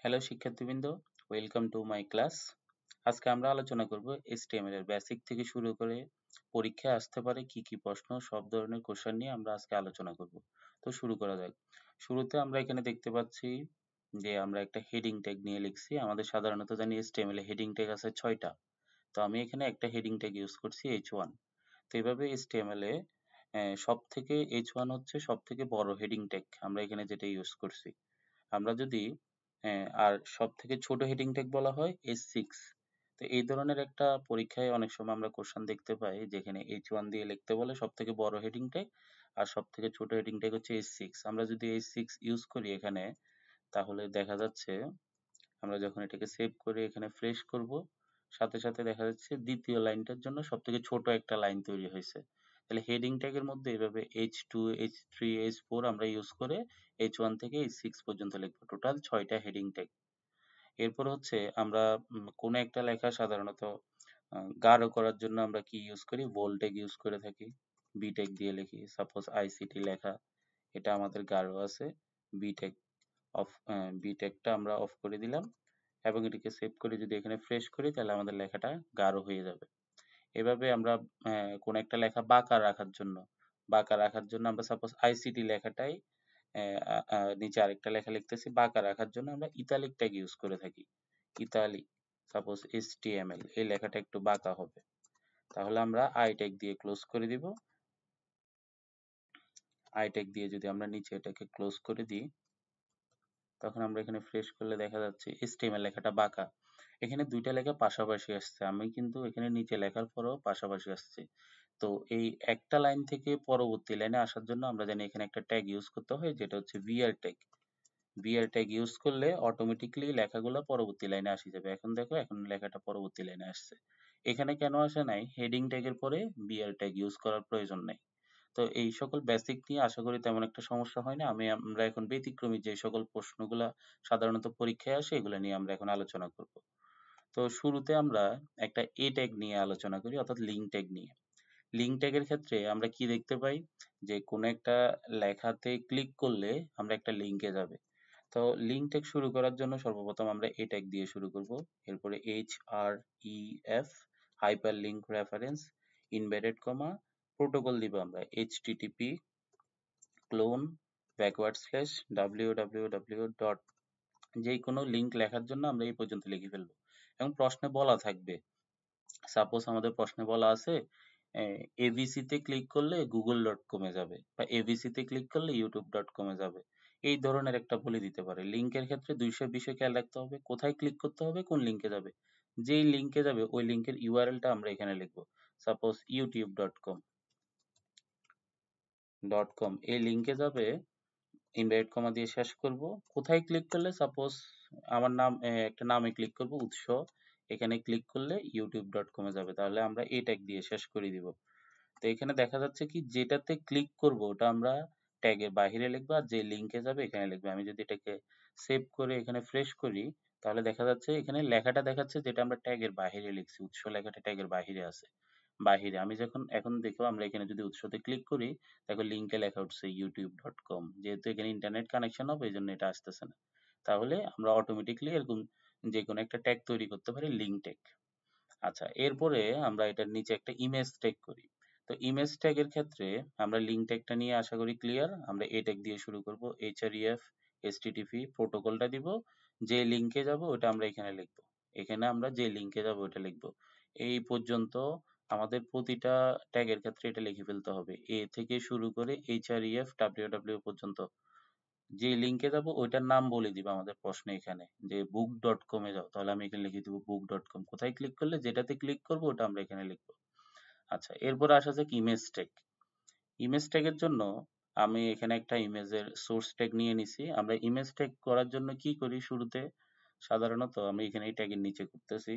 Hello শিক্ষার্থীবৃন্দ, welcome to my class. আজকে আমরা আলোচনা করব HTML এর বেসিক থেকে শুরু করে পরীক্ষায় আসতে পারে কি কি প্রশ্ন, সব ধরনের কোশ্চেন নিয়ে আমরা আজকে আলোচনা করব। তো শুরু করা যাক। শুরুতে আমরা এখানে দেখতে পাচ্ছি যে আমরা একটা হেডিং ট্যাগ নিয়ে লিখছি। আমাদের সাধারণত জানি HTML এ হেডিং ট্যাগ আছে 6টা। তো আমি এখানে একটা হেডিং ট্যাগ ইউজ করছি H1। তো এভাবে HTML এ সবথেকে H1 হচ্ছে সবথেকে বড় হেডিং ট্যাগ আমরা এখানে যেটা ইউজ করছি। আমরা যদি আর সবথেকে ছোট হেডিং ট্যাগ বলা হয় H6। তো এই ধরনের একটা পরীক্ষায় অনেক সময় আমরা কোশ্চেন দেখতে পাই যেখানে H1 দিয়ে লিখতে বলে সবথেকে বড় হেডিং ট্যাগ, আর সবথেকে ছোট হেডিং ট্যাগ হচ্ছে H6। আমরা যদি H6 ইউজ করি এখানে, তাহলে দেখা যাচ্ছে আমরা যখন এটাকে সেভ করে এখানে ফ্রেশ করব, সাথে সাথে দেখা যাচ্ছে দ্বিতীয় লাইনটার জন্য সবথেকে ছোট একটা লাইন তৈরি হয়েছে। তাহলে হেডিং ট্যাগের মধ্যে এভাবে H2, H3, H4 আমরা ইউজ করে H1 থেকে H6 পর্যন্ত লিখবো। টোটাল 6টা হেডিং ট্যাগ। এরপর হচ্ছে আমরা কোনো একটা লেখা সাধারণত গাঢ় করার জন্য আমরা কি ইউজ করি? বোল্ড ট্যাগ ইউজ করে থাকি। বি ট্যাগ দিয়ে লিখি। সাপোজ আইসিটি লেখা, এটা আমাদের গাঢ় আছে। বি ট্যাগ বি ট্যাগটা আমরা অফ করে দিলাম এবং এটিকে সেভ করে যদি এখানে ফ্রেশ করি তাহলে আমাদের লেখাটা গাঢ় হয়ে যাবে। এভাবে আমরা কোনো একটা লেখা বাঁকা রাখার জন্য আমরা সাপোজ আইসিটি লেখাটাই নিচে আরেকটা লেখা লিখতেছি, বাঁকা রাখার জন্য আমরা ইতালিক ট্যাগ ইউজ করে থাকি। ইতালি, সাপোজ HTML, এই লেখাটা একটু বাঁকা হবে। তাহলে আমরা আই ট্যাগ দিয়ে ক্লোজ করে দিব। আই ট্যাগ দিয়ে যদি আমরা নিচে এটাকে ক্লোজ করে দিই, তখন আমরা এখানে ফ্রেশ করলে দেখা যাচ্ছে HTML লেখাটা বাঁকা। এখানে দুইটা লেখা পাশাপাশি আসছে, আমি কিন্তু এখানে নিচে লেখার পরেও পাশাপাশি আসছে। তো এই একটা লাইন থেকে পরবর্তী লাইনে আসার জন্য আমরা জানি এখানে একটা ট্যাগ ইউজ করতে হয়, যেটা হচ্ছে BR tag. BR tag use করলে অটোমেটিকলি লেখাগুলো পরবর্তী লাইনে আসে যাবে। এখন দেখো, এখন লেখাটা পরবর্তী লাইনে আসছে। এখানে কেন আসে নাই? হেডিং ট্যাগের পরে বিআর ট্যাগ ইউজ করার প্রয়োজন নাই। তো এই সকল বেসিক নিয়ে আশা করি তেমন একটা সমস্যা হয় না। আমরা এখন ব্যতিক্রমী যে সকল প্রশ্নগুলা সাধারণত পরীক্ষায় আসে এগুলা নিয়ে আমরা এখন আলোচনা করব। তো শুরুতে আমরা একটা এ ট্যাগ নিয়ে আলোচনা করি, অর্থাৎ লিঙ্ক ট্যাগ নিয়ে। লিঙ্ক ট্যাগের ক্ষেত্রে আমরা কি দেখতে পাই? যে কোনো একটা লেখাতে ক্লিক করলে আমরা একটা লিঙ্কে যাবে। তো লিঙ্ক ট্যাগ শুরু করার জন্য সর্বপ্রথম আমরা এ ট্যাগ দিয়ে শুরু করব। এরপরে href, hyper link reference, inverted comma, protocol দিব আমরা http clone backward slash www dot, যে কোনো লিঙ্ক লেখার জন্য আমরা এই পর্যন্ত লিখে ফেলবো এবং প্রশ্নে বলা থাকবে। সাপোজ আমাদের প্রশ্নে বলা আছে এবিসি তে ক্লিক করলে google.com এ যাবে, বা এবিসি তে ক্লিক করলে youtube.com এ যাবে। এই ধরনের একটা বলে দিতে পারে। লিঙ্কের ক্ষেত্রে দুইটা বিষয় খেয়াল রাখতে হবে: কোথায় ক্লিক করতে হবে, কোন লিঙ্কে যাবে। যেই লিঙ্কে যাবে ওই লিঙ্কের ইউআরএলটা আমরা এখানে লিখবো। সাপোজ youtube.com এই লিঙ্কে যাবে, ইনভার্ট কমা দিয়ে শেষ করব। কোথায় ক্লিক করলে, সাপোজ আমার নাম, একটা নামে ক্লিক করব, উৎস, এখানে ক্লিক করলে youtube.com এ যাবে। তাহলে আমরা এই ট্যাগ দিয়ে শেষ করে দিব। তো এখানে দেখা যাচ্ছে কি, যেটাতে ক্লিক করব ওটা আমরা ট্যাগের বাইরে লিখবো, আর যে লিঙ্কে যাবে এখানে লিখবো। আমি যদি এটাকে সেভ করে এখানে ফ্রেশ করি, তাহলে দেখা যাচ্ছে এখানে লেখাটা দেখাচ্ছে যেটা আমরা ট্যাগের বাইরে লিখছি। উৎস লেখাটা ট্যাগের বাইরে আছে। বাহিরে আমি যখন, এখন দেখো আমরা এখানে যদি উৎসতে ক্লিক করি, দেখো লিঙ্কে লেখা উঠছে youtube.com। যেহেতু এখানে ইন্টারনেট কানেকশন হবে এই জন্য এটা আসতেছে না। তাহলে আমরা অটোমেটিকলি এরকম যে কোনো একটা ট্যাগ তৈরি করতে পারি, লিঙ্ক ট্যাগ। আচ্ছা, এরপরে আমরা এটার নিচে একটা ইমেজ ট্যাগ করি। তো ইমেজ ট্যাগের ক্ষেত্রে আমরা লিঙ্ক ট্যাগটা নিয়ে আশা করি ক্লিয়ার। আমরা এ ট্যাগ দিয়ে শুরু করব। href http প্রোটোকলটা দিব, যে লিঙ্কে যাব ওটা আমরা এখানে লিখব। এখানে আমরা যে লিঙ্কে যাব ওটা লিখব। এই পর্যন্ত আমাদের প্রতিটা ট্যাগের ক্ষেত্রে এটা লিখে ফেলতে হবে, এ থেকে শুরু করে href www পর্যন্ত। যে লিঙ্কে যাব ওইটার নাম বলে দিবা আমাদের প্রশ্নে এখানে, যে book.com এ যাও, তাহলে আমি এখানে লিখে দিব book.com। কোথায় ক্লিক করলে, যেটাতে ক্লিক করব ওটা আমরা এখানে লিখবো। আচ্ছা, এরপর আসা যাক ইমেজ ট্যাগ। ইমেজ ট্যাগের জন্য আমি এখানে একটা ইমেজের সোর্স ট্যাগ নিয়ে নিছি। আমরা ইমেজ ট্যাগ করার জন্য কি করি শুরুতে? সাধারণত আমি এখানে এই ট্যাগের নিচে করতেছি,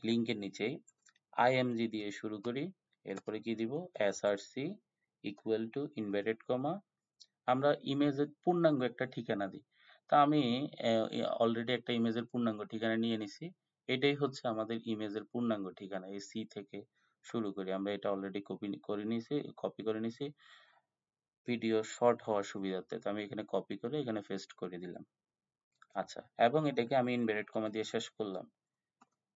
লিঙ্কের নিচেই img দিয়ে শুরু করি। এরপরে কি দিব? src equal to inverted comma, আমরা ইমেজের পূর্ণাঙ্গ একটা ঠিকানা দিই। তা আমি অলরেডি একটা ইমেজের পূর্ণাঙ্গ ঠিকানা নিয়ে নিছি। এটাই হচ্ছে আমাদের ইমেজের পূর্ণাঙ্গ ঠিকানা। এই সি থেকে শুরু করি, আমরা এটা অলরেডি কপি করে নিছি ভিডিও শর্ট হওয়ার সুবিধার্থে। তো আমি এখানে কপি করে এখানে পেস্ট করে দিলাম। আচ্ছা, এবং এটাকে আমি ইনভার্টেড কমা দিয়ে শেষ করলাম।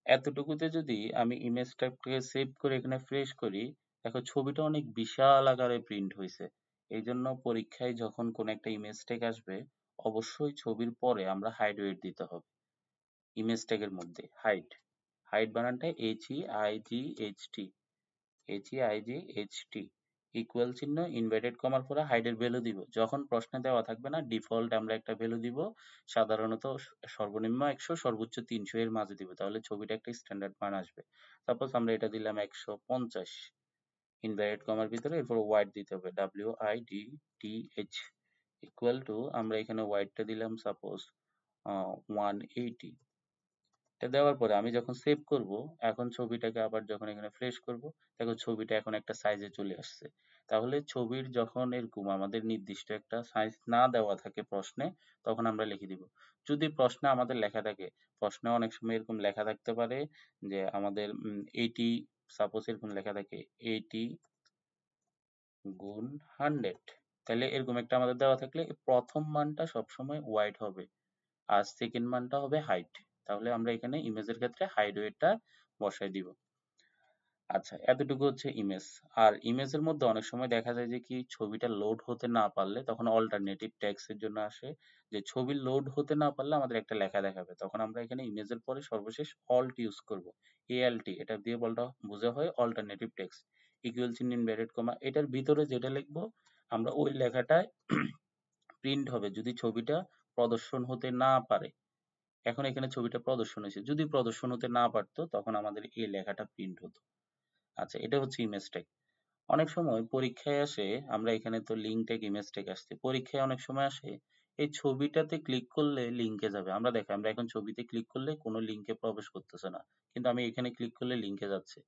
এতটুকুতে যদি আমি ইমেজটাকে সেভ করে এখানে ফ্রেশ করি, দেখো ছবিটা অনেক বিশাল আকারে প্রিন্ট হইছে। এইজন্য পরীক্ষায় যখন কোনো একটা ইমেজ ট্যাগ আসবে, অবশ্যই ছবির পরে আমরা হাইড ওয়েট দিতে হবে। ইমেজ ট্যাগের মধ্যে হাইড, হাইড বানানটা HEIGHT, HEIGHT ইকুয়াল চিহ্ন ইনভার্টেড কমার পরে হাইডের ভ্যালু দিব। যখন প্রশ্নে দেওয়া থাকবে না, ডিফল্ট আমরা একটা ভ্যালু দিব, সাধারণত সর্বনিম্ন 100 সর্বোচ্চ 300 এর মাঝে দিব, তাহলে ছবিটা একটা স্ট্যান্ডার্ড মান আসবে। সাপোজ আমরা এটা দিলাম 150 ইনভার্টেড কমার ভিতরে, এরপর ওয়াইড দিতে হবে WIDTH ইকুয়াল টু, আমরা এখানে ওয়াইডটা দিলাম সাপোজ 180। এটা দেওয়ার পরে আমি যখন সেভ করব, এখন ছবিটাকে আবার যখন এখানে ফ্রেশ করব, দেখো ছবিটা এখন একটা সাইজে চলে আসছে। তাহলে ছবির যখন এরকম আমাদের নির্দিষ্ট একটা সাইজ না দেওয়া থাকে প্রশ্নে, তখন আমরা লিখে দিব। যদি প্রশ্নে আমাদের লেখা থাকে, প্রশ্নে অনেক সময় এরকম লেখা থাকতে পারে যে আমাদের 80, সাপোজ এরকম লেখা থাকে 80 গুণ 100, তাহলে এরকম একটা আমাদের দেওয়া থাকলে প্রথম মানটা সবসময় ওয়াইড হবে আর সেকেন্ড মানটা হবে হাইট। তাহলে আমরা এখানে ইমেজের ক্ষেত্রে হাইড ওয়েটটা বসাই দিব। আচ্ছা, এতটুকু হচ্ছে ইমেজ। আর ইমেজের মধ্যে অনেক সময় দেখা যায় যে কি ছবিটা লোড হতে না পারলে তখন অল্টারনেটিভ টেক্সট এর জন্য আসে, যে ছবি লোড হতে না পারলে আমাদের একটা লেখা দেখাবে, তখন আমরা এখানে ইমেজের পরে সর্বশেষ অল্ট ইউজ করব। ALT এটা দিয়ে বলটা বোঝা হয় অল্টারনেটিভ টেক্সট, ইকুয়াল চিহ্ন ইনভার্টেড কমা, এটার ভিতরে যেটা লিখবো আমরা ওই লেখাটায় প্রিন্ট হবে যদি ছবিটা প্রদর্শন হতে না পারে। এখন এখানে ছবিটা প্রদর্শন হয়েছে, যদি প্রদর্শন হতে না পারতো তখন আমাদের এই লেখাটা প্রিন্ট হতো। আচ্ছা, এটা হচ্ছে ইমেজ ট্যাগ। অনেক সময় পরীক্ষায় আসে, আমরা এখানে তো লিঙ্ক ট্যাগ ইমেজ ট্যাগ আসছে, পরীক্ষায় অনেক সময় আসে এই ছবিটাতে ক্লিক করলে লিঙ্কে যাবে। আমরা দেখো আমরা এখন ছবিতে ক্লিক করলে কোনো লিঙ্কে প্রবেশ করতেছে না, কিন্তু আমি এখানে ক্লিক করলে লিঙ্কে যাচ্ছে।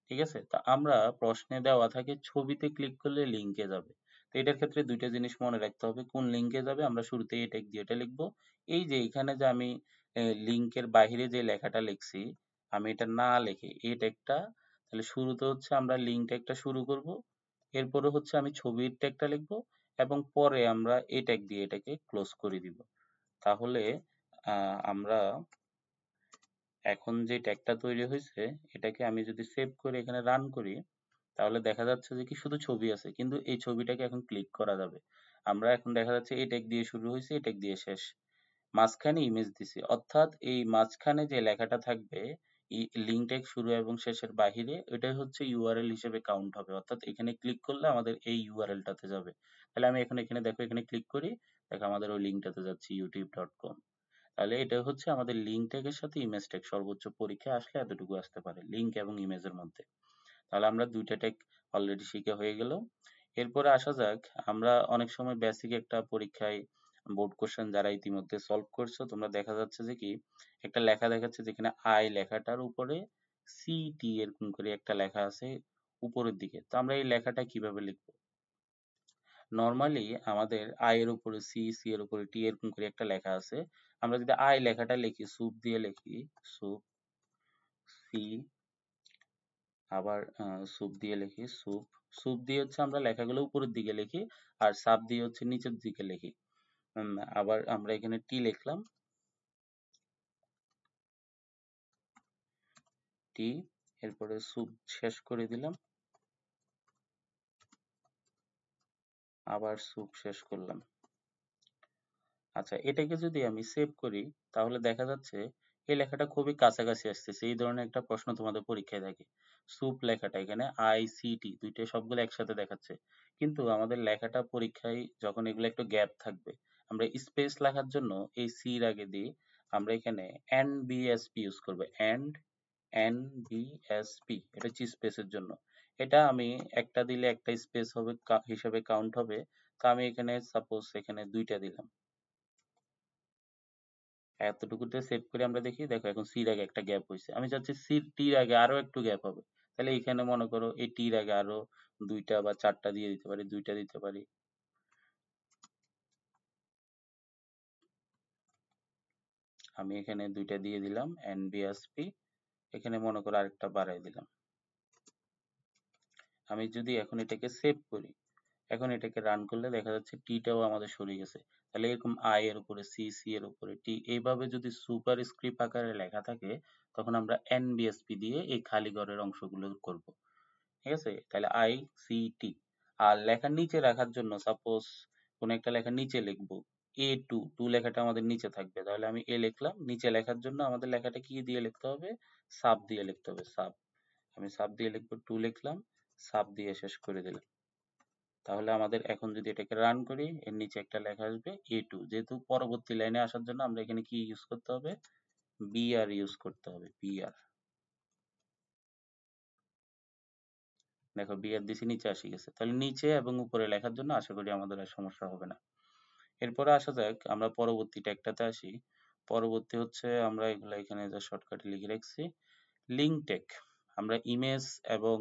ঠিক আছে? তা আমরা প্রশ্নে দেওয়া থাকে ছবিতে ক্লিক করলে লিঙ্কে যাবে। তো এটার ক্ষেত্রে ২ টা জিনিস মনে রাখতে হবে। কোন লিঙ্কে যাবে আমরা শুরুতেই এই ট্যাগ দিয়ে এটা লিখবো। এই যে এখানে যে আমি লিঙ্কের বাহিরে যে লেখাটা লিখছি, আমি এটা না লিখে এই ট্যাগটা, তাহলে শুরুতে হচ্ছে আমরা লিঙ্ক ট্যাগটা শুরু করব। এরপরে হচ্ছে আমি ছবির ট্যাগটা লিখবো এবং পরে আমরা এই ট্যাগ দিয়ে এটাকে ক্লোজ করে দিব। তাহলে আমরা এখন যে ট্যাগটা তৈরি হয়েছে, এটাকে আমি যদি সেভ করে এখানে রান করি, তাহলে দেখা যাচ্ছে যে কি শুধু ছবি আছে, কিন্তু এই ছবিটাকে এখন ক্লিক করা যাবে। আমরা এখন দেখা যাচ্ছে এই ট্যাগ দিয়ে শুরু হয়েছে, এই ট্যাগ দিয়ে শেষ, মাঝখানে ইমেজ দিছি, অর্থাৎ এই মাঝখানে যে লেখাটা থাকবে লিঙ্ক ট্যাগ শুরু এবং শেষের বাহিরে, এটাই হচ্ছে ইউআরএল হিসেবে কাউন্ট হবে, অর্থাৎ এখানে ক্লিক করলে আমাদের এই ইউআরএলটাতে যাবে। তাহলে আমি এখন এখানে দেখো এখানে ক্লিক করি, দেখো আমাদের ওই লিঙ্কটাতে যাচ্ছে youtube.com। তাহলে এটা হচ্ছে আমাদের লিঙ্ক ট্যাগের সাথে ইমেজ ট্যাগ, সর্বোচ্চ পরীক্ষায় আসলে এতটুকু আসতে পারে লিঙ্ক এবং ইমেজের মধ্যে। তাহলে আমরা ২ টা ট্যাগ অলরেডি শিখা হয়ে গেল। এরপরে আসা যাক, আমরা অনেক সময় বেসিক একটা পরীক্ষায় বোর্ড কোশ্চেন যারা ইতিমধ্যে সলভ করছো, তোমরা দেখা যাচ্ছে যে কি একটা লেখা দেখাচ্ছে যেখানে আই লেখাটার উপরে সিটি এরকম করে একটা লেখা আছে উপরের দিকে। তো আমরা এই লেখাটা কিভাবে লিখবো? নরমালি আমাদের আই এর উপরে সি, সি এর উপরে টি এরকম করে একটা লেখা আছে। আমরা যদি আই লেখাটা লিখি, সুপ দিয়ে লিখি, সুপ, সি, আবার সুপ দিয়ে লিখি, সুপ, সুপ দিয়ে হচ্ছে আমরা লেখাগুলো উপরের দিকে লিখি, আর সাব দিয়ে হচ্ছে নিচের দিকে লিখি। আবার আমরা এখানে টি লিখলাম, টি, এরপরে সুপ শেষ করে দিলাম, আবার সুপ শেষ করলাম। আচ্ছা, এটাকে যদি আমি সেভ করি, তাহলে দেখা যাচ্ছে এই লেখাটা খুবই কাছাকাছি আসতেছে। এই ধরনের একটা প্রশ্ন তোমাদের পরীক্ষায় থাকে। সুপ লেখাটা এখানে আইসিটি দুইটা সবগুলো একসাথে দেখাচ্ছে। কিন্তু আমাদের লেখাটা পরীক্ষায় যখন এগুলো একটু গ্যাপ থাকবে, আমরা স্পেস লেখার জন্য এই সির আগে দিয়ে আমরা এখানে এনবিএসপি ইউজ করব। এনবিএসপি এটা হচ্ছে স্পেসের জন্য। এটা আমি একটা দিলে একটা স্পেস হবে হিসাবে কাউন্ট হবে। তো আমি এখানে সাপোজ এখানে ২ টা দিলাম। এতটুকুতে সেভ করে আমরা দেখি, দেখো এখন সির আগে একটা গ্যাপ হয়েছে, আমি চাচ্ছি সির টির আগে আরো একটু গ্যাপ হবে। তাহলে এখানে মনে করো এই টির আগে আরো ২ টা বা ৪ টা দিয়ে দিতে পারি, ২ টা দিতে পারি। আমি এখানে ২ টা দিয়ে দিলাম এনবিএসপি, এখানে মনে করো আরেকটা বাড়াই দিলাম। আমি যদি এখন এটাকে সেভ করি, এখন এটাকে রান করলে দেখা যাচ্ছে টিটাও আমাদের সরে গেছে। তাহলে এরকম আই এর উপরে সি, সি এর উপরে টি, এইভাবে যদি সুপার স্ক্রিপ্ট আকারে লেখা থাকে তখন আমরা এনবিএসপি দিয়ে এই খালি ঘরের অংশগুলো করব। ঠিক আছে? তাহলে আই সি টি। আর লেখার নিচে রাখার জন্য সাপোজ কোন একটা লেখা নিচে লিখবো, এ টু, টু লেখাটা আমাদের নিচে থাকবে, তাহলে আমি এ লিখলাম। নিচে লেখার জন্য আমাদের লেখাটা কি দিয়ে লিখতে হবে? সাব দিয়ে লিখতে হবে, সাব। আমি সাব দিয়ে লিখবো, টু লিখলাম, সাব দিয়ে শেষ করে দিলাম। তাহলে আমাদের এখন যদি এটাকে রান করি, এর নিচে একটা লেখা আসবে এ টু। যেহেতু পরবর্তী লাইনে আসার জন্য আমরা এখানে কি ইউজ করতে হবে? বিআর ইউজ করতে হবে, বিআর। দেখো বিআর দিছি, নিচে আসি গেছে। তাহলে নিচে এবং উপরে লেখার জন্য আশা করি আমাদের আর সমস্যা হবে না। এরপরে আসা যাক, আমরা পরবর্তী ট্যাগটাতে আসি। পরবর্তী হচ্ছে আমরা এগুলা এখানে যা শর্টকাটে লিখে রাখছি, লিঙ্ক ট্যাগ। আমরা ইমেজ এবং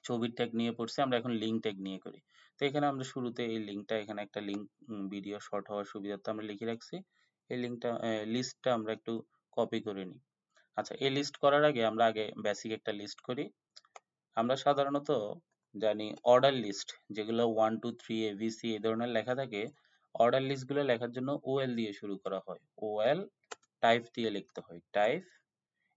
ছবির ট্যাগ নিয়ে পড়ছি, আমরা এখন লিঙ্ক ট্যাগ নিয়ে করি। তো এখানে আমরা শুরুতে এই লিঙ্কটা, এখানে একটা লিঙ্ক ভিডিও শর্ট হওয়ার সুবিধার্থে আমরা লিখে রাখছি। এই লিঙ্কটা লিস্টটা আমরা একটু কপি করে নিই। আচ্ছা, এই লিস্ট করার আগে আমরা আগে বেসিক একটা লিস্ট করি। আমরা সাধারণত জানি অর্ডার লিস্ট, যেগুলো 1 2 3 এবিসি এই ধরনের লেখা থাকে, অর্ডার লিস্ট গুলো লেখার জন্য ওএল দিয়ে শুরু করা হয়। ওএল টাইপ দিয়ে লিখতে হয়, টাইপ।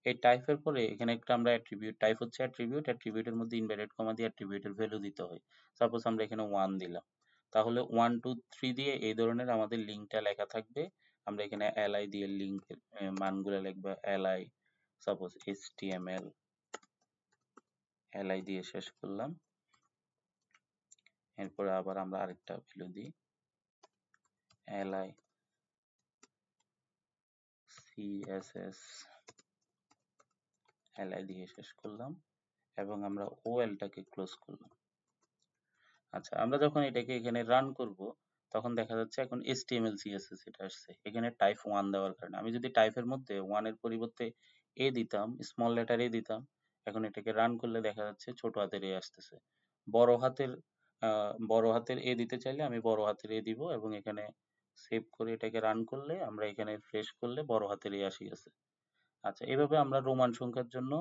এই টাইপের পরে এখানে একটা আমরা অ্যাট্রিবিউট, টাইপ হচ্ছে অ্যাট্রিবিউট, অ্যাট্রিবিউটের মধ্যে ইনভার্টেড কমা দিয়ে অ্যাট্রিবিউটের ভ্যালু দিতে হয়। সাপোজ আমরা এখানে 1 দিলাম, তাহলে 1 2 3 দিয়ে এই ধরনের আমাদের লিঙ্কটা লেখা থাকবে। আমরা এখানে এলআই দিয়ে লিঙ্কের মানগুলো লিখবো, এলআই সাপোজ এইচটিএমএল, এলআই দিয়ে শেষ করলাম। এরপরে আবার আমরা আরেকটা ভ্যালু দিই, এলআই সিএসএস, এলআই দিয়ে শেষ করলাম এবং আমরা ওএলটাকে ক্লোজ করলাম। আচ্ছা, আমরা যখন এটাকে এখানে রান করব তখন দেখা যাচ্ছে এখন HTML CSS এটা আসছে। এখানে টাইপ 1 দেওয়ার কারণে আমি যদি টাইপের মধ্যে 1 এর পরিবর্তে এ দিতাম, স্মল লেটার এ দিতাম, এখন এটাকে রান করলে দেখা যাচ্ছে ছোট হাতের এ আসতেছে। বড় হাতের বড় হাতের এ দিতে চাইলে আমি বড় হাতের এ দিব এবং এখানে সেভ করে এটাকে রান করলে আমরা এখানে ফ্রেশ করলে বড় হাতের এ আসি গেছে। আচ্ছা, এভাবে আমরা রোমান সংখ্যার জন্য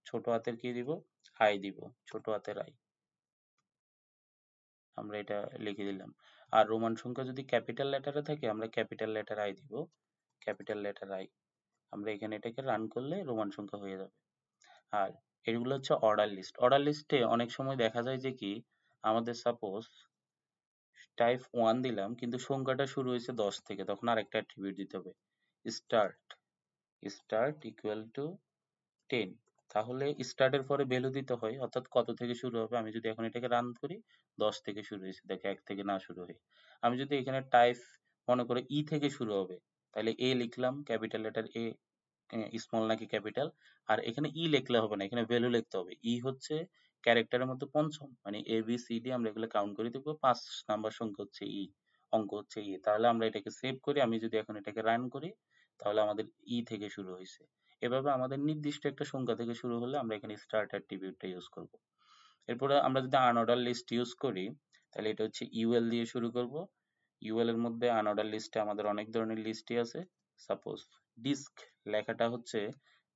ছোট হাতের কি দিব? আই দিব, ছোট হাতের আই। আমরা এটা লিখে দিলাম। আর রোমান সংখ্যা যদি ক্যাপিটাল লেটারে থাকে আমরা ক্যাপিটাল লেটার আই দিব, ক্যাপিটাল লেটার আই। আমরা এখানে এটাকে রান করলে রোমান সংখ্যা হয়ে যাবে। আর এগুলো হচ্ছে অর্ডার লিস্ট। অর্ডার লিস্টে অনেক সময় দেখা যায় যে কি, আমাদের সাপোজ টাইপ 1 দিলাম কিন্তু সংখ্যাটা শুরু হয়েছে 10 থেকে, তখন আরেকটা অ্যাট্রিবিউট দিতে হবে, স্টার্ট, স্টার্ট ইকুয়াল টু 10। তাহলে স্টার্টের পরে ভ্যালু দিতে হয়, অর্থাৎ কত থেকে শুরু হবে। আমি যদি এখন এটাকে রান করি, 10 থেকে শুরু হয়েছে, দেখো 1 থেকে না শুরু হয়ে। আমি যদি এখানে টাইপ মনে করে ই থেকে শুরু হবে, তাহলে এ লিখলাম, ক্যাপিটাল লেটার এ, স্মল নাকি ক্যাপিটাল। আর এখানে ই লিখলে হবে না, এখানে ভ্যালু লিখতে হবে। ই হচ্ছে ক্যারেক্টারের মধ্যে পঞ্চম, মানে এ বি সি ডি আমরা এগুলো কাউন্ট করে দেখবো, 5 নাম্বার সংখ্যা হচ্ছে ই, অঙ্ক হচ্ছে ই। তাহলে আমরা এটাকে সেভ করি, আমি যদি এখন এটাকে রান করি তাহলে আমাদের ই থেকে শুরু হয়েছে। এভাবে আমাদের নির্দিষ্ট একটা সংখ্যা থেকে শুরু হলে আমরা এখানে স্টার্ট অ্যাট্রিবিউটটা ইউজ করব। এরপরে আমরা যদি আনঅর্ডার লিস্ট ইউজ করি তাহলে এটা হচ্ছে ইউএল দিয়ে শুরু করব। ইউএল এর মধ্যে আনঅর্ডার লিস্টে আমাদের অনেক ধরনের লিস্টই আছে। সাপোজ ডিস্ক লেখাটা হচ্ছে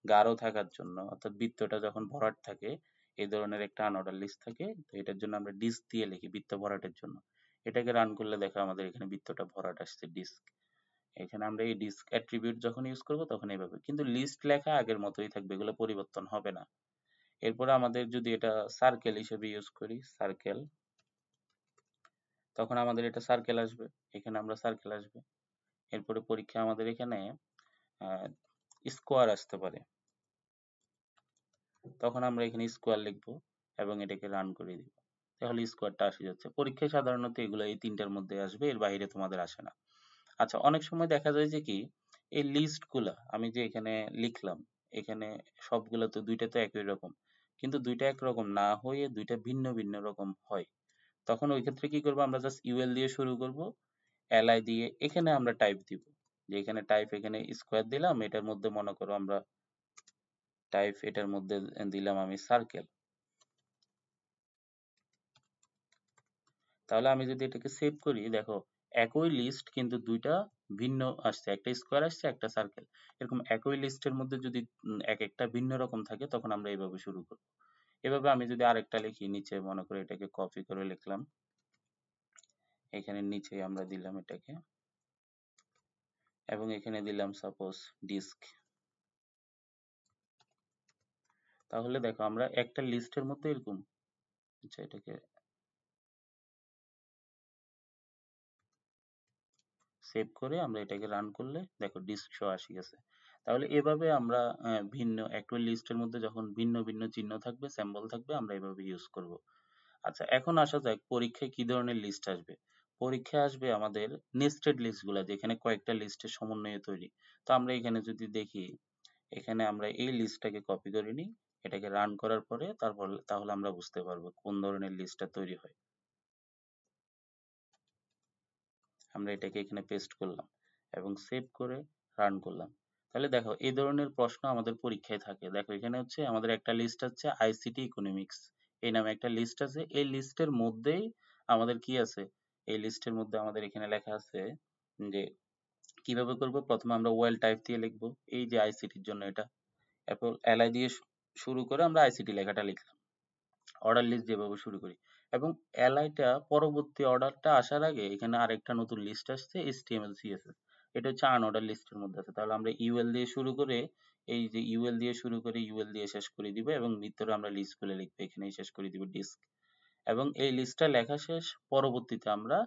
গাঢ় থাকার জন্য, অর্থাৎ বৃত্তটা যখন ভরাট থাকে এই ধরনের একটা আনঅর্ডার লিস্ট থাকে। তো এটার জন্য আমরা ডিস্ক দিয়ে লিখি বৃত্ত ভরাটের জন্য। এটাকে রান করলে দেখো আমাদের এখানে বৃত্তটা ভরাট আসছে, ডিস্ক। এখানে আমরা এই ডিস্ক অ্যাট্রিবিউট যখন ইউজ করব তখন এইভাবে, কিন্তু লিস্ট লেখা আগের মতোই থাকবে, এগুলো পরিবর্তন হবে না। এরপরে আমাদের যদি এটা সার্কেল হিসেবে ইউজ করি, সার্কেল, তখন আমাদের এটা সার্কেল আসবে, এখানে আমরা সার্কেল আসবে। এরপরে পরীক্ষা আমাদের এখানে স্কোয়ার আসতে পারে, তখন আমরা এখানে স্কোয়ার লিখবো এবং এটাকে রান করে দিব, তাহলে স্কোয়ারটা আসে যাচ্ছে। পরীক্ষায় সাধারণত এগুলো এই তিনটার মধ্যে আসবে, এর বাইরে তোমাদের আসে না। আচ্ছা, অনেক সময় দেখা যায় যে কি, এই লিস্ট গুলা আমি যে এখানে লিখলাম, এখানে সবগুলা তো দুইটা তো একই রকম, কিন্তু দুইটা একরকম না হয়ে দুইটা ভিন্ন ভিন্ন রকম হয়। তখন ওই ক্ষেত্রে কি করবো, আমরা জাস্ট ইউএল দিয়ে শুরু করব, এলআই দিয়ে এখানে আমরা টাইপ দিব, যে এখানে টাইপ, এখানে স্কোয়ার দিলাম, এটার মধ্যে মনে করো আমরা টাইপ, এটার মধ্যে দিলাম আমি সার্কেল। তাহলে আমি যদি এটাকে সেভ করি, দেখো একই লিস্ট কিন্তু দুইটা ভিন্ন আসছে, একটা স্কোয়ার আসছে, একটা সার্কেল। এরকম একই লিস্টের মধ্যে যদি এক একটা ভিন্ন রকম থাকে তখন আমরা এইভাবে শুরু করব। এভাবে আমি যদি আরেকটা লিখি, নিচে মনে করে এটাকে কপি করে লিখলাম, এখানে নিচে আমরা দিলাম এটাকে, এবং এখানে দিলাম সাপোজ ডিস্ক। তাহলে দেখো আমরা একটা লিস্টের মধ্যে এরকম, আচ্ছা এটাকে সেভ করে আমরা এটাকে রান করলে দেখো ডিস্ক শো আসি গেছে। তাহলে এভাবে আমরা ভিন্ন একটা লিস্টের মধ্যে যখন ভিন্ন ভিন্ন চিহ্ন থাকবে, সিম্বল থাকবে, আমরা এভাবে ইউজ করব। আচ্ছা এখন আসা যাক পরীক্ষায় কি ধরনের লিস্ট আসবে। পরীক্ষায় আসবে আমাদের নেস্টেড লিস্টগুলা, যেখানে কয়েকটা লিস্টের সমন্বয়ে তৈরি। তো আমরা এখানে যদি দেখি, এখানে আমরা এই লিস্টটাকে কপি করে নিই, এটাকে রান করার পরে তারপর তাহলে আমরা বুঝতে পারবো কোন ধরনের লিস্টটা তৈরি হয়। আমরা এটাকে এখানে পেস্ট করলাম এবং সেভ করে রান করলাম। তাহলে দেখো এই ধরনের প্রশ্ন আমাদের পরীক্ষায় থাকে। দেখো এখানে হচ্ছে আমাদের একটা লিস্ট আছে আইসিটি ইকোনমিক্স, এই নামে একটা লিস্ট আছে। এই লিস্টের মধ্যেই আমাদের কি আছে, এই লিস্টের মধ্যে আমাদের এখানে লেখা আছে যে কিভাবে করব। প্রথমে আমরা ওয়েল টাইপ দিয়ে লিখবো, এই যে আইসিটির জন্য এটা। এরপর এলআই দিয়ে শুরু করে আমরা আইসিটি লেখাটা লিখলাম, অর্ডার লিস্ট যেভাবে শুরু করি। এবং এলআইটা পরবর্তী অর্ডারটা আসার আগে এখানে আরেকটা নতুন লিস্ট আসছে HTML CSS, এটা হচ্ছে আনঅর্ডার লিস্টের মধ্যে আছে। তাহলে আমরা ইউএল দিয়ে শুরু করে, এই যে ইউএল দিয়ে শুরু করে ইউএল দিয়ে শেষ করে দিব, এবং ভিতরে আমরা লিস্ট গুলো লিখবো, এখানেই শেষ করে দিব ডিস্ক। এবং এই লিস্টটা লেখা শেষ, পরবর্তীতে আমরা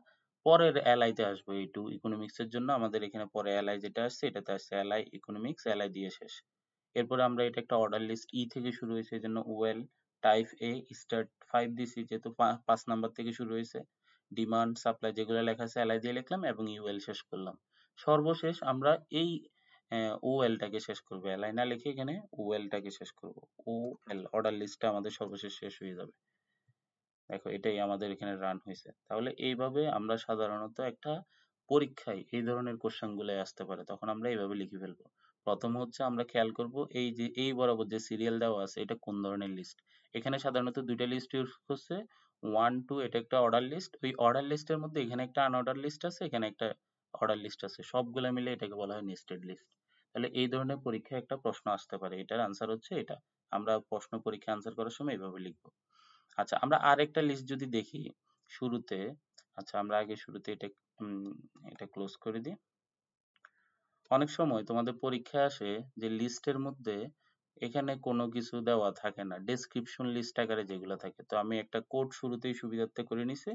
পরের এলআইতে আসবো। এই টু ইকোনমিক্স এর জন্য আমাদের এখানে পরে এলআই যেটা আসছে এটাতে আসছে এলআই ইকোনমিক্স, এলআই দিয়ে শেষ। এরপরে আমরা এটা একটা অর্ডার লিস্ট ই থেকে শুরু হয়েছে এই জন্য ওয়েল টাইপ এ স্টার্ট 5 দিছি, যেহেতু 5 নাম্বার থেকে শুরু হয়েছে। ডিমান্ড সাপ্লাই যেগুলো লেখা আছে এলআই দিয়ে লিখলাম এবং ইউএল শেষ করলাম। সর্বশেষ আমরা এই ওএলটাকে শেষ করব, এলআই না লিখে এখানে ওএলটাকে শেষ করব। ওএল অর্ডার লিস্টটা আমাদের সর্বশেষ শেষ হয়ে যাবে। দেখো এটাই আমাদের এখানে রান হয়েছে। তাহলে এইভাবে আমরা সাধারণত একটা পরীক্ষায় এই ধরনের কোশ্চেন গুলো আসতে পারে, তখন আমরা এইভাবে লিখে ফেলবো। প্রথম হচ্ছে আমরা খেয়াল করব এই যে এই বরাবর যে সিরিয়াল দেওয়া আছে এটা কোন ধরনের লিস্ট। এখানে সাধারণত দুইটা লিস্ট ইউজ করছে, 1 2, এটা একটা অর্ডার লিস্ট। ওই অর্ডার লিস্টের মধ্যে এখানে একটা আনঅর্ডার লিস্ট আছে, এখানে একটা অর্ডার লিস্ট আছে, সবগুলা মিলে এটাকে বলা হয় নেস্টেড লিস্ট। তাহলে এই ধরনের পরীক্ষায় একটা প্রশ্ন আসতে পারে, এটার আনসার হচ্ছে এটা। আমরা প্রশ্ন পরীক্ষা আনসার করার সময় এইভাবে লিখবো। আচ্ছা আমরা আরেকটা লিস্ট যদি দেখি শুরুতে, আচ্ছা আমরা আগে শুরুতে এটা উম, এটা ক্লোজ করে দিই। অনেক সময় তোমাদের পরীক্ষায় আসে যে লিস্টের মধ্যে এখানে কোনো কিছু দেওয়া থাকে না, ডেসক্রিপশন লিস্ট আকারে যেগুলো থাকে। তো আমি একটা কোড শুরুতেই সুবিধার্থে করে নিছি।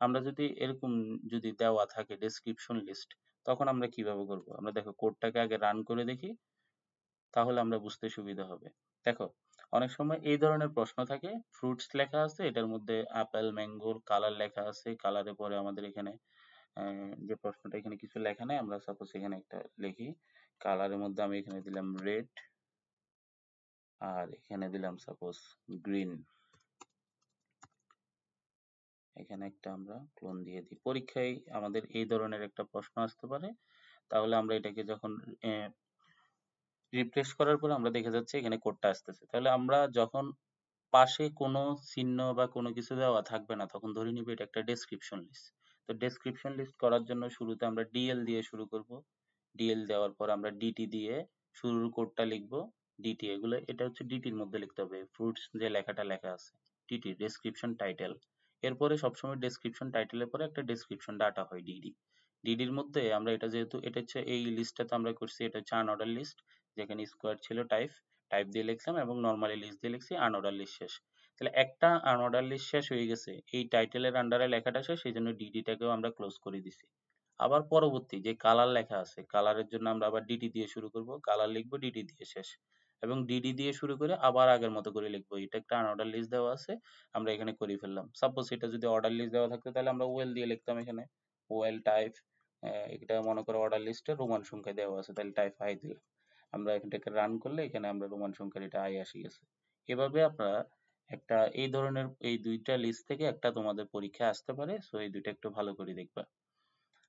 আমরা যদি এরকম যদি দেওয়া থাকে ডেসক্রিপশন লিস্ট, তখন আমরা কিভাবে করব। আমরা দেখো কোডটাকে আগে রান করে দেখি, তাহলে আমরা বুঝতে সুবিধা হবে। দেখো অনেক সময় এই ধরনের প্রশ্ন থাকে, ফ্রুটস লেখা আছে, এটার মধ্যে আপেল ম্যাঙ্গোর কালার লেখা আছে, কালারে পরে আমাদের এখানে যে প্রশ্নটা এখানে কিছু লেখা নাই, আমরা সাপোজ এখানে একটা লিখি, কালারের মধ্যে আমি এখানে দিলাম রেড, আর এখানে দিলাম সাপোজ গ্রিন। এখানে একটা আমরা ক্লোন দিয়ে দিই। পরীক্ষায় আমাদের এই ধরনের একটা প্রশ্ন আসতে পারে। তাহলে আমরা এটাকে যখন রিফ্রেশ করার পর আমরা দেখে যাচ্ছে এখানে কোডটা আসতেছে। তাহলে আমরা যখন পাশে কোনো চিহ্ন বা কোনো কিছু দেওয়া থাকবে না, তখন ধরে নিব এটা একটা ডেসক্রিপশন লিস্ট। তো ডেসক্রিপশন লিস্ট করার জন্য শুরুতে আমরা ডিএল দিয়ে শুরু করব। ডিএল দেওয়ার পর আমরা ডিটি দিয়ে শুরুর কোডটা লিখব। ডিটি এগুলো এটা হচ্ছে ডিটির মধ্যে লিখতে হবে, ফ্রুটস যে লেখাটা লেখা আছে ডিটি ডেসক্রিপশন টাইটেল। এরপরে সবসময় ডেসক্রিপশন টাইটেলের পরে একটা ডেসক্রিপশন ডাটা হয় ডিডি। ডিডির মধ্যে আমরা এটা যেহেতু এটা হচ্ছে এই লিস্টটাতে আমরা করছি, এটা হচ্ছে আনঅর্ডার লিস্ট, যেখানে স্কোয়ার ছিল টাইপ, টাইপ দিয়ে লিখলাম এবং নর্মালি লিস্ট দিয়ে লিখছি, আনঅর্ডার লিস্ট শেষ। তাহলে একটা আনঅর্ডার লিস্ট শেষ হয়ে গেছে, এই টাইটেলের আন্ডারে লেখাটা শেষ, সেই জন্য ডিডিটাকেও আমরা ক্লোজ করে দিছি। আবার পরবর্তী যে কালার লেখা আছে, কালারের জন্য আমরা আবার ডিডি দিয়ে শুরু করব, কালার লিখবো, ডিডি দিয়ে শেষ। এবং ডিডি দিয়ে শুরু করে আবার আগের মতো করে লিখবো, এটা একটা আনঅর্ডার লিস্ট দেওয়া আছে, আমরা এখানে করে ফেললাম। সাপোজ এটা যদি অর্ডার লিস্ট দেওয়া থাকতো তাহলে আমরা ওয়েল দিয়ে লিখতাম এখানে, ওয়েল টাইপ, এটা মনে করো অর্ডার লিস্টে রোমান সংখ্যায় দেওয়া আছে, তাহলে টাইপ আই দিলাম। আমরা এখানটাকে রান করলে এখানে আমরা রোমান সংখ্যার এটা আই আসি গেছে। এভাবে আপনারা একটা এই ধরনের এই দুইটা লিস্ট থেকে একটা তোমাদের পরীক্ষায় আসতে পারে, সো এই দুইটা একটু ভালো করে দেখবা।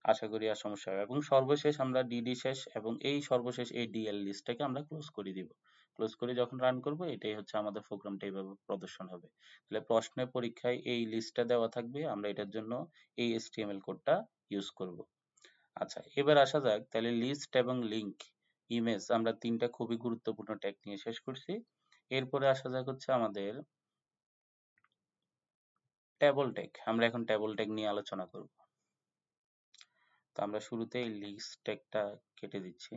আশা করি আর সমস্যা হবে। এবং সর্বশেষ আমরা ডিডি শেষ এবং এই সর্বশেষ এই ডিএল লিস্টটাকে আমরা ক্লোজ করে দিব। ক্লোজ করে যখন রান করব, এটাই হচ্ছে আমাদের প্রোগ্রামটা এইভাবে প্রদর্শন হবে। তাহলে প্রশ্নের পরীক্ষায় এই লিস্টটা দেওয়া থাকবে, আমরা এটার জন্য এই HTML কোডটা ইউজ করব। আচ্ছা এবার আসা যাক, তাহলে লিস্ট এবং লিঙ্ক, ইমেজ, আমরা তিনটা খুবই গুরুত্বপূর্ণ ট্যাগ নিয়ে শেষ করছি। এরপরে আসা যাক হচ্ছে আমাদের টেবল ট্যাগ, আমরা এখন টেবল ট্যাগ নিয়ে আলোচনা করব। তো আমরা শুরুতে এই লিস্ট ট্যাগটা কেটে দিচ্ছি।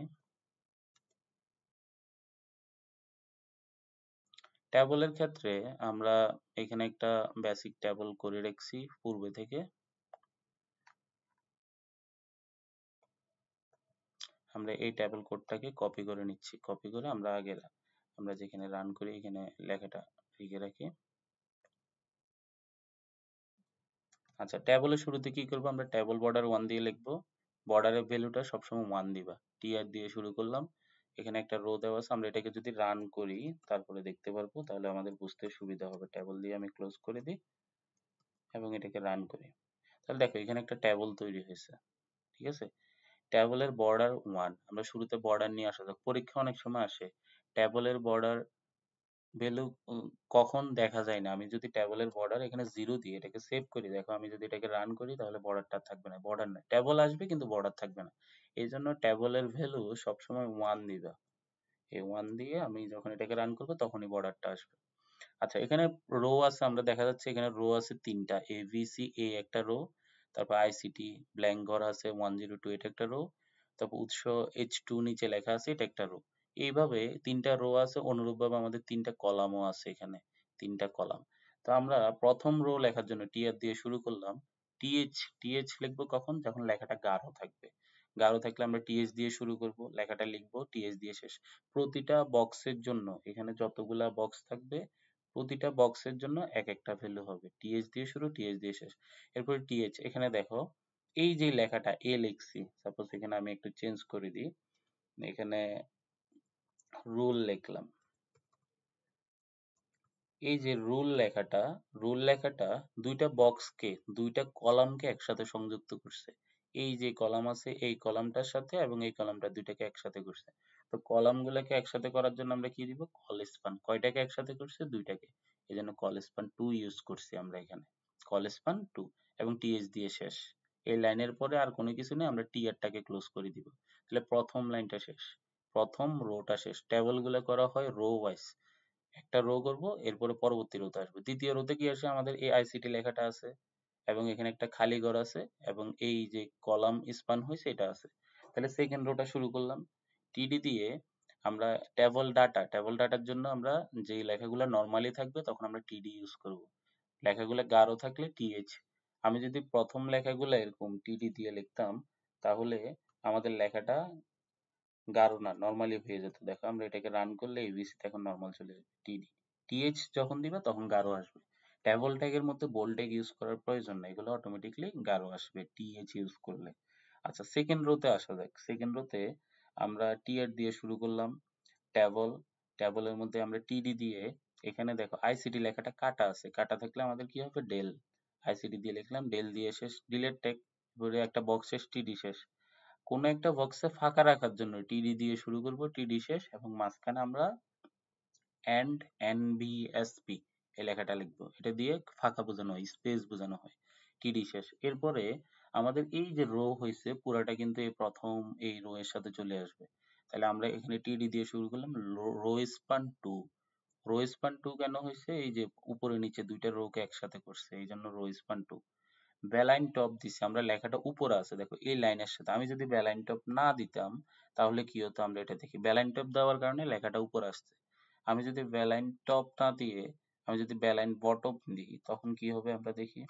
ট্যাবলের ক্ষেত্রে আমরা এখানে একটা বেসিক ট্যাবল করে রাখছি পূর্বে থেকে। আমরা এই ট্যাবল কোডটাকে কপি করে নিচ্ছি, কপি করে আমরা যেখানে রান করি এখানে লেখাটা লিখে রাখি। আচ্ছা, ট্যাবলের শুরুতে কি করবো, আমরা ট্যাবল বর্ডার 1 দিয়ে লিখবো। বর্ডারের ভ্যালুটা সবসময় 1 দিবা, টিআর দিয়ে শুরু করলাম। এখানে একটা রো দেওয়া আছে, আমরা এটাকে যদি রান করি তারপরে দেখতে পারবো, তাহলে আমাদের বুঝতে সুবিধা হবে। ট্যাবল দিয়ে আমি ক্লোজ করে দিই এবং এটাকে রান করি। তাহলে দেখো এখানে একটা ট্যাবল তৈরি হয়েছে, ঠিক আছে। ট্যাবলের বর্ডার 1, আমরা শুরুতে বর্ডার নিয়ে আসা যাক, পরীক্ষা অনেক সময় আসে ট্যাবলের বর্ডার ভ্যালু কখন দেখা যায় না। আমি যদি ট্যাবলের বর্ডার এখানে 0 দিয়ে এটাকে সেভ করি, দেখো আমি যদি এটাকে রান করি তাহলে বর্ডারটা থাকবে না, বর্ডার নাই, ট্যাবল আসবে কিন্তু বর্ডার থাকবে না। এই জন্য ট্যাবলের ভ্যালু সবসময় 1 দিবা। এই 1 দিয়ে আমি যখন এটাকে রান করবো তখনই বর্ডারটা আসবে। আচ্ছা, এখানে রো আছে, আমরা দেখা যাচ্ছে এখানে রো আছে 3টা, এ একটা রো, তারপর আইসিটি ব্ল্যাঙ্ক ঘর আছে 102, এটা একটা রো, তারপর উৎস H2 নিচে লেখা আছে, এটা একটা রো। এইভাবে 3টা রো আছে, অনুরূপভাবে আমাদের 3টা কলামও আছে এখানে, 3টা কলাম। তো আমরা প্রথম রো লেখার জন্য টিআর দিয়ে শুরু করলাম। টিএইচ লিখবো কখন, যখন লেখাটা গাঢ় থাকবে। গাঢ় থাকলে আমরা টিএইচ দিয়ে শুরু করব, লেখাটা লিখবো, টিএইচ দিয়ে শেষ। প্রতিটা বক্সের জন্য এখানে যতগুলা বক্স থাকবে প্রতিটা বক্সের জন্য এক একটা ভ্যালু হবে, টিএইচ দিয়ে শুরু, টিএইচ দিয়ে শেষ। এরপরে টিএইচ, এখানে দেখো এই যে লেখাটা এ লিখছি, সাপোজ এখানে আমি একটু চেঞ্জ করে দিই, এখানে রুল লিখলাম। এই যে রুল লেখাটা দুইটা বক্সকে, দুইটা কলামকে একসাথে সংযুক্ত করছে। এই যে কলাম আছে এই কলামটার সাথে এবং এই কলামটা দুইটাকে একসাথে করছে। তো কলামগুলোকে একসাথে করার জন্য আমরা কি দিব, কল স্পান। কয়টাকে একসাথে করছে, দুইটাকে, এই জন্য কল স্পান 2 ইউজ করছি আমরা এখানে, কল স্পান 2 এবং টিএইচ দিয়ে শেষ। এই লাইনের পরে আর কোনো কিছু নেই, আমরা টিআরটাকে ক্লোজ করে দিব। তাহলে প্রথম লাইনটা শেষ, প্রথম রোটা শেষ। টেবল গুলো করা হয় রো ওয়াইজ, একটা রো করব, এরপরে পরবর্তী রোতে আসবে। দ্বিতীয় রোতে কি আসে, আমাদের এই আইসিটি লেখাটা আছে এবং এখানে একটা খালি ঘর আছে এবং এই যে কলাম স্পান হয়েছে এটা আছে। তাহলে সেকেন্ড রোটা শুরু করলাম টিডি দিয়ে। আমরা টেবল ডাটার জন্য আমরা যে লেখাগুলো নর্মালি থাকবে তখন আমরা টিডি ইউজ করব। লেখাগুলো গাঢ় থাকলে টিএইচ। আমি যদি প্রথম লেখাগুলো এরকম টিডি দিয়ে লিখতাম তাহলে আমাদের লেখাটা গাঢ় না, নরমালি হয়ে যেত। দেখো আমরা এটাকে রান করলে এবিসিতে এখন নরমাল চলে যাবে। টিডি টিএইচ যখন দিবে তখন গাঢ় আসবে। ট্যাবল ট্যাগের মধ্যে বোল্ড ট্যাগ ইউজ করার প্রয়োজন নাই, এগুলো অটোমেটিকলি গাঢ় আসবে টিএইচ ইউজ করলে। আচ্ছা, সেকেন্ড রোতে আসা যাক। সেকেন্ড রোতে আমরা টিআর দিয়ে শুরু করলাম। ট্যাবল ট্যাবলের মধ্যে আমরা টিডি দিয়ে, এখানে দেখো আইসিটি লেখাটা কাটা আছে, কাটা থাকলে আমাদের কি হবে, ডেল। আইসিটি দিয়ে লিখলাম, ডেল দিয়ে শেষ, ডিলেট ট্যাগ ধরে একটা বক্স শেষ, টিডি শেষ। কোনো একটা বক্সে ফাঁকা রাখার জন্য টিডি দিয়ে শুরু করব, টিডি শেষ এবং মাঝখানে আমরা এন্ড এনবিএসপি এই লেখাটা লিখবো। এটা দিয়ে ফাঁকা বোঝানো হয়, স্পেস বোঝানো হয়, টিডি শেষ। এরপরে আমাদের এই যে রো হয়েছে পুরাটা কিন্তু এই প্রথম এই রো এর সাথে চলে আসবে। তাহলে আমরা এখানে টিডি দিয়ে শুরু করলাম, রো স্পান 2। রো স্পান 2 কেন হয়েছে, এই যে উপরে নিচে দুইটা রো কে একসাথে করছে এই জন্য রো স্পান 2। বেলাইন টপ দিছি, আমরা লেখাটা উপরে আছে দেখো এই লাইনের সাথে। আমি যদি বেলাইন টপ না দিতাম তাহলে কি হতো, আমরা এটা দেখি বেলাইন টপ দেওয়ার কারণে লেখাটা উপরে আসছে। আমি যদি বেলাইন টপ না দিয়ে আমি যদি বেলাইন বটম দিই তখন কি হবে আমরা দেখি।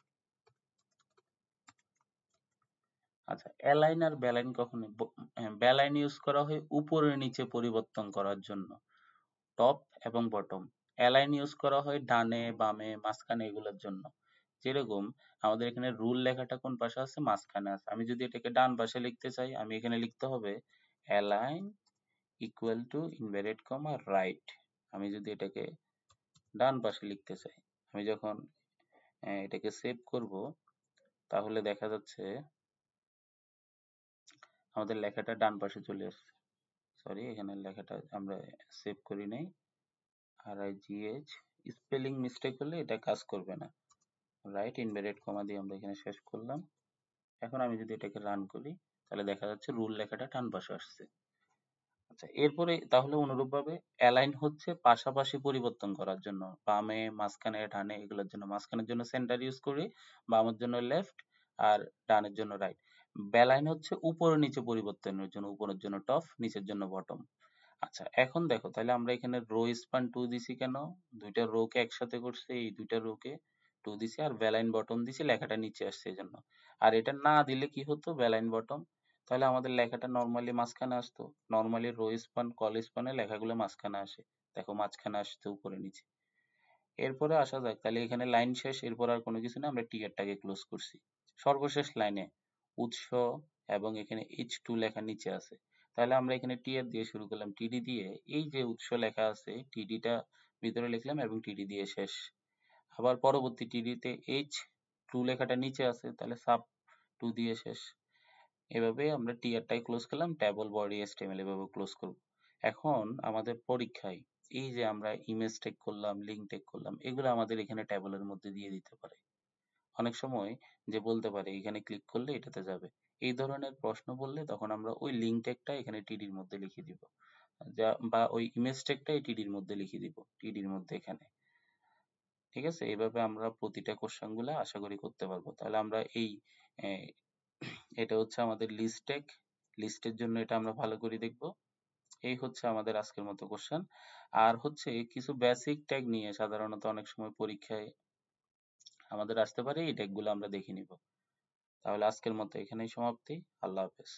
আচ্ছা, অ্যালাইন আর বেলাইন কখনো বেলাইন ইউজ করা হয় উপরে নিচে পরিবর্তন করার জন্য, টপ এবং বটম। অ্যালাইন ইউজ করা হয় ডানে বামে মাঝখানে এগুলোর জন্য। যেরকম আমাদের এখানে রুল লেখাটা কোন পাশে আছে, মাঝখানে আছে। আমি যদি এটাকে ডান পাশে লিখতে চাই আমি এখানে লিখতে হবে align equal to inverted comma right. আমি যদি এটাকে ডান পাশে লিখতে চাই, আমি যখন এটাকে সেভ করব তাহলে দেখা যাচ্ছে আমাদের লেখাটা ডান পাশে চলে আসছে। সরি, এখানে লেখাটা আমরা সেভ করি নাই, RIGH স্পেলিং মিস্টেক হলে এটা কাজ করবে না। রাইট ইনভার্টেড কমা দিয়ে আমরা এখানে শেষ করলাম। এখন আমি যদি এটাকে রান করি তাহলে দেখা যাচ্ছে রুল লেখাটা ডান পাশে আসছে। আচ্ছা, এরপরে তাহলে অনুরূপভাবে অ্যালাইন হচ্ছে পাশাপাশি পরিবর্তন করার জন্য, বামে মাঝখানে ডানে এগুলোর জন্য। মাঝখানের জন্য সেন্টার ইউজ করি, বামের জন্য লেফট আর ডানের জন্য রাইট। বেলাইন হচ্ছে উপর নিচে পরিবর্তনের জন্য, উপরের জন্য টপ, নিচের জন্য বটম। আচ্ছা এখন দেখো তাহলে আমরা এখানে রো স্পান 2 দিছি কেন? দুইটা রো কে একসাথে করছে, এই দুইটা রো কে 2 দিছি, আর বেলাইন বটম দিছি, লেখাটা নিচে আসছে এই জন্য। আর এটা না দিলে কি হতো, বেলাইন বটম, তাহলে আমাদের লেখাটা নর্মালি মাঝখানে আসতো। নর্মালি রো স্পান কল স্পানে লেখাগুলো মাঝখানে আসে, দেখো মাঝখানে আসছে উপরে নিচে। এরপরে আসা যাক, তাহলে এখানে লাইন শেষ, এরপর আর কোনো কিছু না, আমরা টিয়ারটাকে ক্লোজ করছি। সর্বশেষ লাইনে উৎস এবং এখানে H2 লেখা নিচে আছে, তাহলে আমরা এখানে টিয়ার দিয়ে শুরু করলাম, টিডি দিয়ে, এই যে উৎস লেখা আছে টিডিটা ভিতরে লিখলাম এবং টিডি দিয়ে শেষ। আবার পরবর্তী টিডিতে H2 লেখাটা নিচে আছে, তাহলে সাব 2 দিয়ে শেষ। এভাবে আমরা টিয়ারটাই ক্লোজ করলাম, ট্যাবল বডি HTML এভাবে ক্লোজ করব। এখন আমাদের পরীক্ষায় এই যে আমরা ইমেজ ট্যাগ করলাম, লিঙ্ক ট্যাগ করলাম, এগুলো আমাদের এখানে ট্যাবলের মধ্যে দিয়ে দিতে পারে। অনেক সময় যে বলতে পারে এখানে ক্লিক করলে এটাতে যাবে, এই ধরনের প্রশ্ন বললে তখন আমরা ওই লিঙ্ক ট্যাগটা এখানে টিডির মধ্যে লিখে দিব, যা বা ওই ইমেজ ট্যাগটাই টিডির মধ্যে লিখে দিব, টিডির মধ্যে এখানে। ঠিক আছে, এইভাবে আমরা প্রতিটা কোশ্চেন গুলা আশা করি করতে পারবো। তাহলে আমরা এই আহ, এটা হচ্ছে আমাদের লিস্ট ট্যাগ, লিস্টের জন্য এটা আমরা ভালো করে দেখব। এই হচ্ছে আমাদের আজকের মতো কোশ্চেন। আর হচ্ছে কিছু বেসিক ট্যাগ নিয়ে সাধারণত অনেক সময় পরীক্ষায় আমাদের আসতে পারে, এই ট্যাগ গুলো আমরা দেখে নিব। তাহলে আজকের মতো এখানেই সমাপ্তি। আল্লাহ হাফেজ।